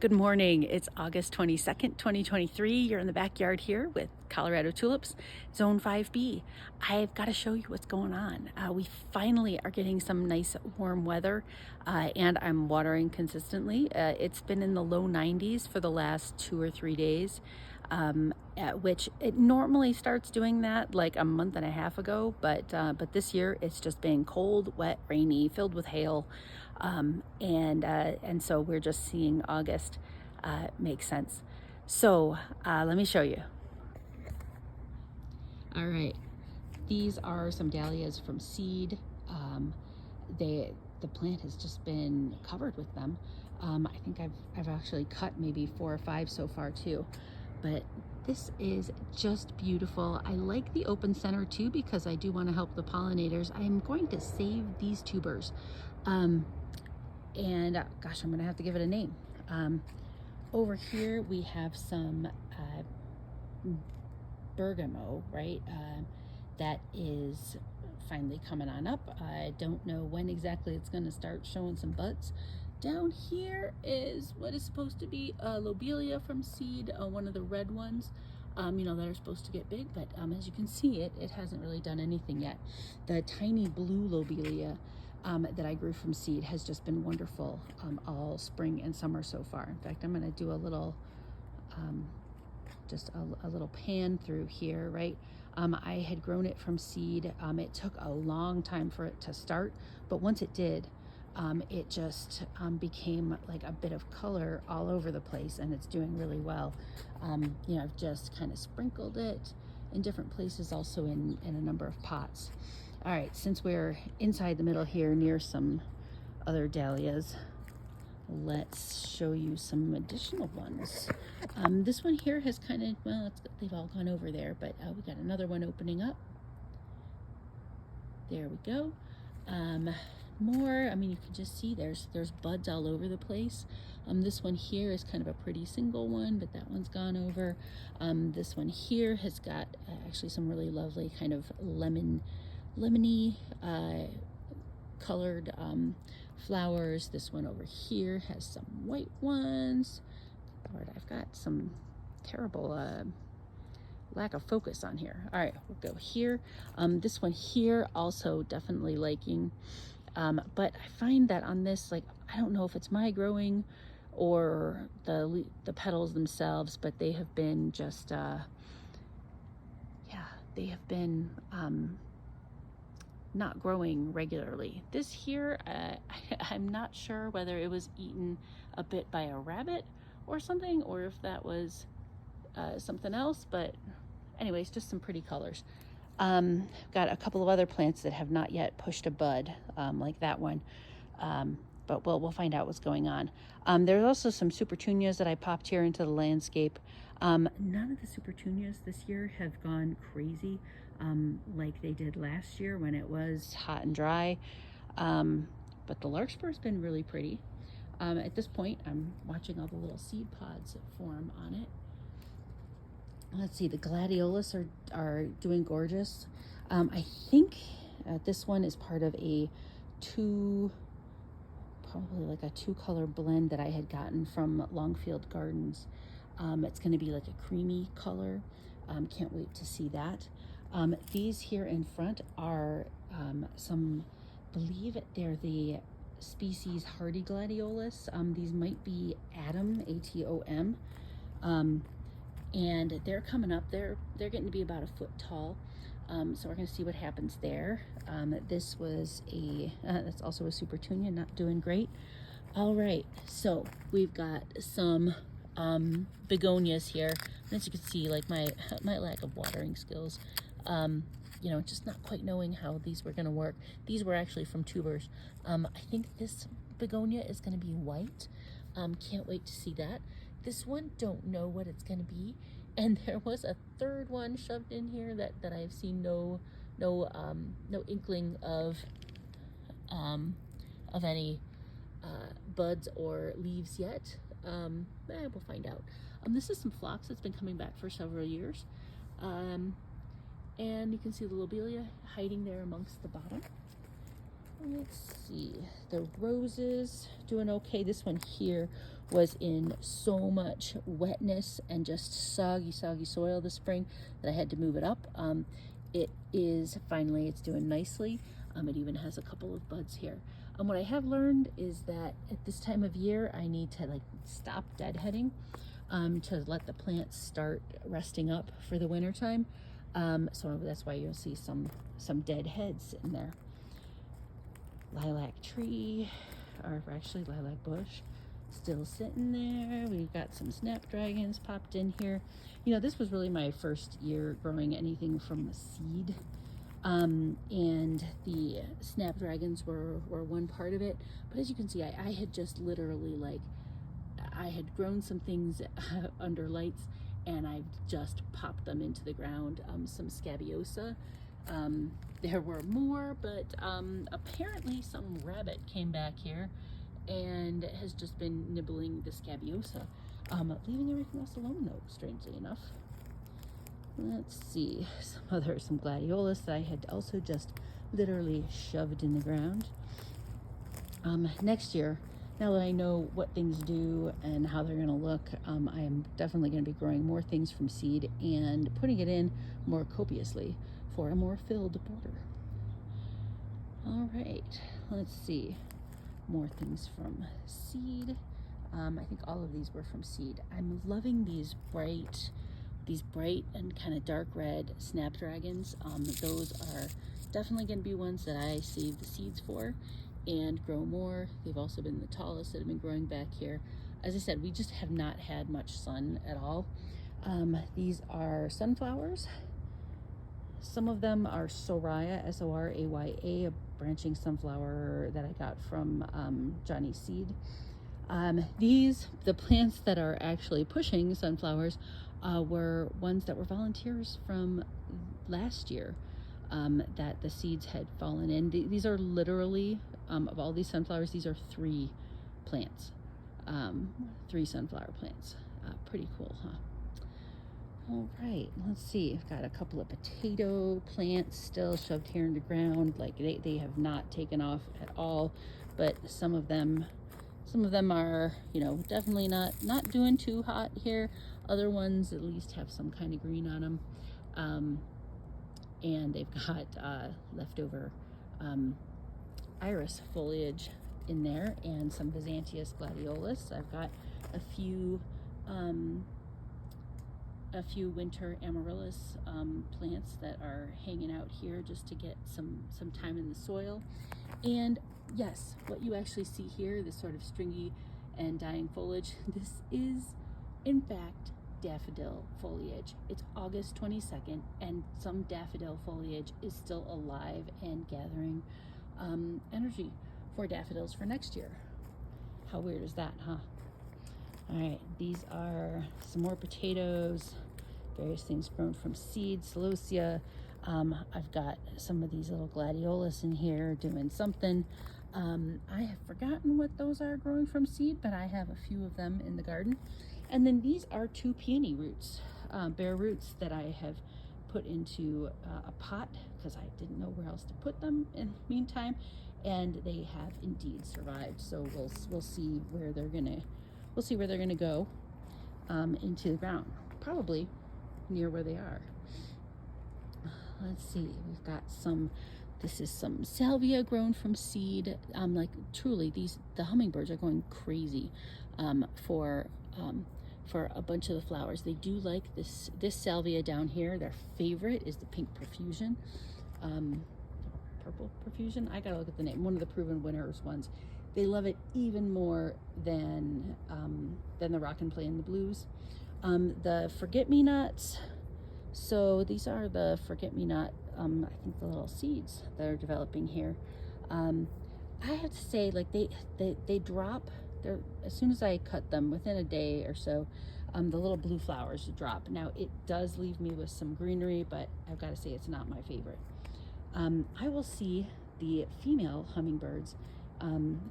Good morning. It's August 22nd, 2023. You're in the backyard here with Colorado tulips, Zone 5B. I've got to show you what's going on. We finally are getting some nice warm weather, and I'm watering consistently. It's been in the low 90s for the last 2 or 3 days, at which it normally starts doing that like a month and a half ago, but this year it's just been cold, wet, rainy, filled with hail. And so we're just seeing August make sense. So let me show you. All right, these are some dahlias from seed. The plant has just been covered with them. I think I've actually cut maybe 4 or 5 so far too, but this is just beautiful. I like the open center too because I do want to help the pollinators. I'm going to save these tubers. Gosh, I'm gonna have to give it a name. Over here we have some bergamot, right? That is finally coming on up. I don't know when exactly it's gonna start showing some buds. Down here is what is supposed to be a lobelia from seed, one of the red ones, that are supposed to get big, but as you can see, it hasn't really done anything yet. The tiny blue lobelia that I grew from seed has just been wonderful all spring and summer so far. In fact, I'm going to do a little, just a little pan through here, right? I had grown it from seed. It took a long time for it to start, but once it did, it just became like a bit of color all over the place, and it's doing really well. I've just kind of sprinkled it in different places, also in a number of pots. All right, since we're inside the middle here near some other dahlias, let's show you some additional ones. This one here has kind of, well, they've all gone over there, but we got another one opening up. There we go. More, you can just see there's buds all over the place. This one here is kind of a pretty single one, but that one's gone over. This one here has got actually some really lovely kind of lemony colored flowers. This one over here has some white ones. Lord, I've got some terrible lack of focus on here. All right, we'll go here. This one here also definitely liking, but I find that on this, like, I don't know if it's my growing or the petals themselves, but they have been just they have been not growing regularly. This here, I'm not sure whether it was eaten a bit by a rabbit or something, or if that was something else, but anyways, just some pretty colors. Got a couple of other plants that have not yet pushed a bud, like that one, but we'll find out what's going on. There's also some supertunias that I popped here into the landscape. None of the supertunias this year have gone crazy like they did last year when it was hot and dry, but the larkspur's been really pretty. At this point, I'm watching all the little seed pods form on it. Let's see, the gladiolus are doing gorgeous. I think this one is part of probably like a 2-color blend that I had gotten from Longfield Gardens. It's going to be like a creamy color. Can't wait to see that. These here in front are believe they're the species Hardy gladiolus. These might be Atom, A-T-O-M. And they're coming up. They're getting to be about a foot tall. So we're going to see what happens there. This was that's also a supertunia, not doing great. All right, so we've got some begonias here. And as you can see, like my lack of watering skills, just not quite knowing how these were going to work. These were actually from tubers. I think this begonia is going to be white. Can't wait to see that. This one, don't know what it's going to be. And there was a third one shoved in here that I have seen no inkling of any buds or leaves yet. We'll find out. This is some phlox that's been coming back for several years. And you can see the lobelia hiding there amongst the bottom. Let's see, the roses doing okay. This one here was in so much wetness and just soggy soil this spring that I had to move it up. It is finally, it's doing nicely. It even has a couple of buds here. What I have learned is that at this time of year, I need to like stop deadheading to let the plants start resting up for the winter time. So that's why you'll see some dead heads in there. Lilac tree, or actually lilac bush, still sitting there. We've got some snapdragons popped in here. You know, this was really my first year growing anything from seed. And the snapdragons were one part of it. But as you can see, I had just literally like, I had grown some things under lights and I've just popped them into the ground. Some scabiosa. There were more, but apparently some rabbit came back here and has just been nibbling the scabiosa, leaving everything else alone though, strangely enough. Let's see, some gladiolus that I had also just literally shoved in the ground. Next year, now that I know what things do and how they're gonna look, I am definitely gonna be growing more things from seed and putting it in more copiously for a more filled border. All right, let's see, more things from seed. I think all of these were from seed. I'm loving these bright and kind of dark red snapdragons. Those are definitely going to be ones that I save the seeds for and grow more. They've also been the tallest that have been growing back here. As I said, we just have not had much sun at all. These are sunflowers. Some of them are Soraya, S-O-R-A-Y-A, a branching sunflower that I got from Johnny's Seed. The plants that are actually pushing sunflowers were ones that were volunteers from last year that the seeds had fallen in. These are literally, of all these sunflowers, these are 3 plants, 3 sunflower plants. Pretty cool, huh? All right, let's see. I've got a couple of potato plants still shoved here in the ground. Like they have not taken off at all, but some of them are, you know, definitely not doing too hot here. Other ones at least have some kind of green on them. And they've got leftover iris foliage in there and some Byzantius gladiolus. I've got a few winter amaryllis plants that are hanging out here just to get some time in the soil. And yes, what you actually see here, this sort of stringy and dying foliage, this is in fact daffodil foliage. It's August 22nd and some daffodil foliage is still alive and gathering energy for daffodils for next year. How weird is that, huh? All right, these are some more potatoes, various things grown from seed, celosia. I've got some of these little gladiolus in here doing something. I have forgotten what those are growing from seed, but I have a few of them in the garden. And then these are 2 peony roots, bare roots that I have put into a pot because I didn't know where else to put them in the meantime, and they have indeed survived. So we'll see where they're gonna go into the ground, probably near where they are. Let's see, we've got this is some salvia grown from seed. Like truly, the hummingbirds are going crazy for a bunch of the flowers. They do like this salvia down here. Their favorite is the pink profusion, purple profusion. I gotta look at the name. One of the proven winners ones. They love it even more than the rock and play and the blues. The forget-me-nots. So these are the forget-me-not, I think the little seeds that are developing here. I have to say, like they drop. As soon as I cut them, within a day or so, the little blue flowers drop. Now it does leave me with some greenery, but I've got to say it's not my favorite. I will see the female hummingbirds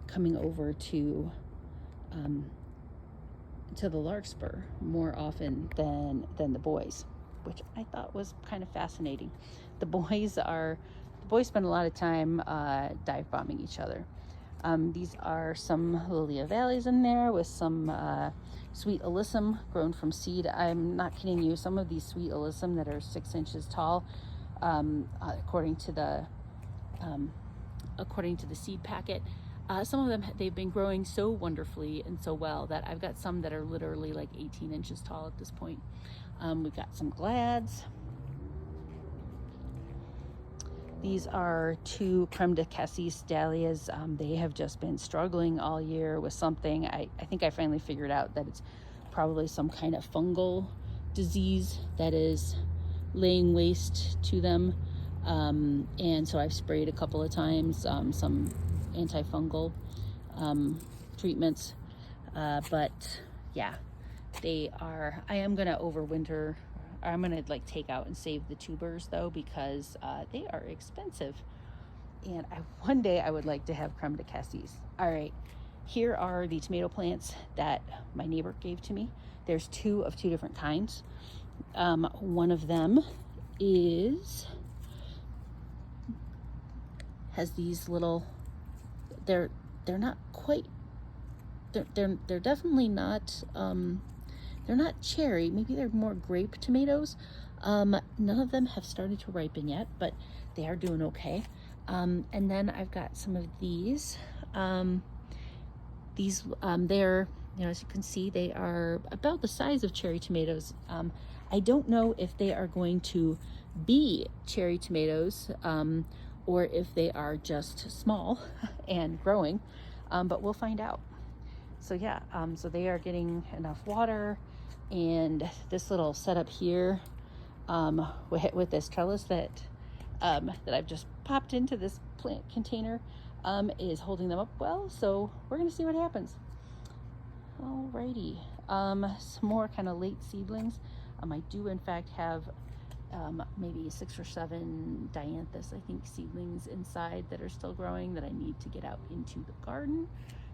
coming over to the larkspur more often than the boys, which I thought was kind of fascinating. The boys spend a lot of time dive bombing each other. These are some Lilia valleys in there with some sweet alyssum grown from seed. I'm not kidding you. Some of these sweet alyssum that are 6 inches tall, according to the seed packet, some of them, they've been growing so wonderfully and so well that I've got some that are literally like 18 inches tall at this point. We've got some glads. These are 2 creme de cassis dahlias. They have just been struggling all year with something. I think I finally figured out that it's probably some kind of fungal disease that is laying waste to them. And so I've sprayed a couple of times, some antifungal treatments. But yeah, I am going to overwinter. I'm going to like take out and save the tubers though, because they are expensive. And one day I would like to have creme de cassis. All right, here are the tomato plants that my neighbor gave to me. There's 2 of 2 different kinds. One of them has these little, they're not quite, they're definitely not, they're not cherry. Maybe they're more grape tomatoes. None of them have started to ripen yet, but they are doing okay. And then I've got some of these. They're, as you can see, they are about the size of cherry tomatoes. I don't know if they are going to be cherry tomatoes, or if they are just small and growing, but we'll find out. So yeah, so they are getting enough water, and this little setup here, with this trellis that I've just popped into this plant container, is holding them up well. So we're gonna see what happens. Alrighty, some more kind of late seedlings. I do in fact have maybe 6 or 7 dianthus, I think, seedlings inside that are still growing that I need to get out into the garden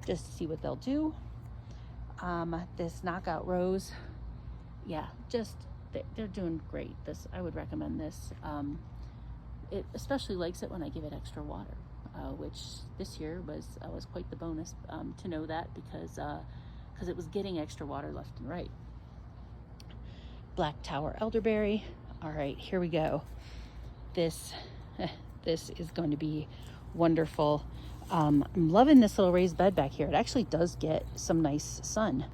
just to see what they'll do. This knockout rose, yeah, just they're doing great. I would recommend this. It especially likes it when I give it extra water, which this year was quite the bonus to know that, because it was getting extra water left and right. Black Tower elderberry. All right, here we go. This is going to be wonderful. I'm loving this little raised bed back here. It actually does get some nice sun.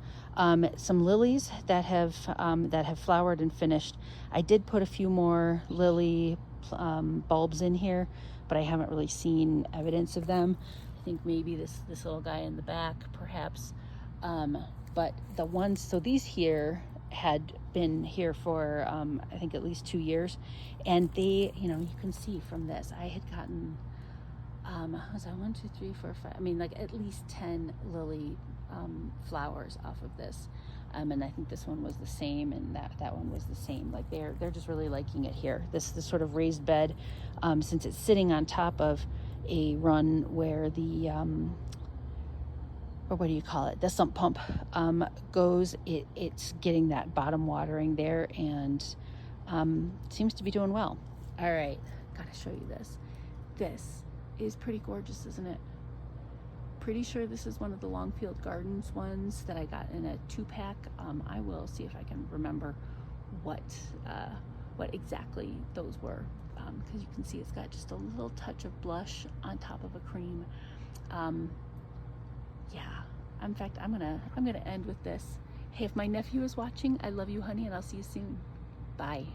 Some lilies that have flowered and finished. I did put a few more lily bulbs in here, but I haven't really seen evidence of them. I think maybe this little guy in the back, perhaps. But the ones, so these here had been here for I think at least 2 years, and they, you can see from this, I had gotten was that 1, 2, 3, 4, 5, I mean, like at least 10 lily flowers off of this, and I think this one was the same, and that one was the same. Like they're just really liking it here. This sort of raised bed, since it's sitting on top of a run where the or what do you call it, the sump pump goes, it's getting that bottom watering there, and seems to be doing well. All right, gotta show you this. This is pretty gorgeous, isn't it? Pretty sure this is one of the Longfield Gardens ones that I got in a 2-pack. I will see if I can remember what exactly those were, because you can see it's got just a little touch of blush on top of a cream. Yeah, in fact, I'm gonna end with this. Hey, if my nephew is watching, I love you, honey, and I'll see you soon. Bye.